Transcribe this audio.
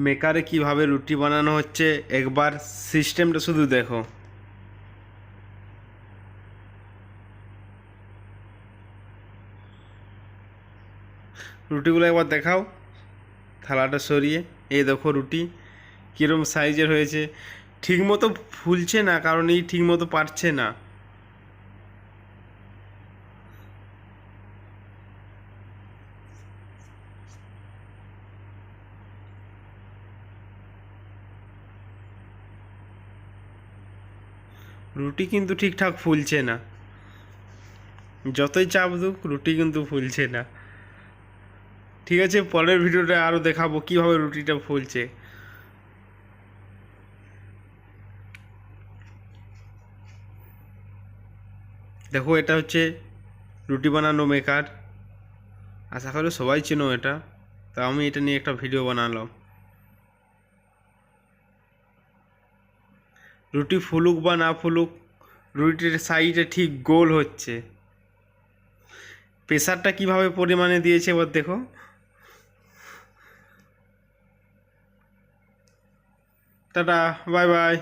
মেকারে কিভাবে রুটি বানানো হচ্ছে একবার সিস্টেমটা শুধু দেখো। রুটিগুলো একবার দেখাও, থালাটা সরিয়ে। এই দেখো রুটি কীরকম সাইজের হয়েছে। ঠিকমতো ফুলছে না কারণ এই ঠিকমতো পারছে না। রুটি কিন্তু ঠিকঠাক ফুলছে না, যতই চাপ দুক রুটি কিন্তু ফুলছে না। ঠিক আছে, পরের ভিডিওটা আরও দেখাবো কীভাবে রুটিটা ফুলছে। দেখো এটা হচ্ছে রুটি বানানো মেকার, আশা করি সবাই চেনো এটা, তা আমি এটা নিয়ে একটা ভিডিও বানালাম। রুটি ফুলুক বা না ফুলুক, রুটির সাইডে ঠিক গোল হচ্ছে। প্রেসারটা কিভাবে পরিমাণে দিয়েছে এবার দেখো। Tata, bye bye.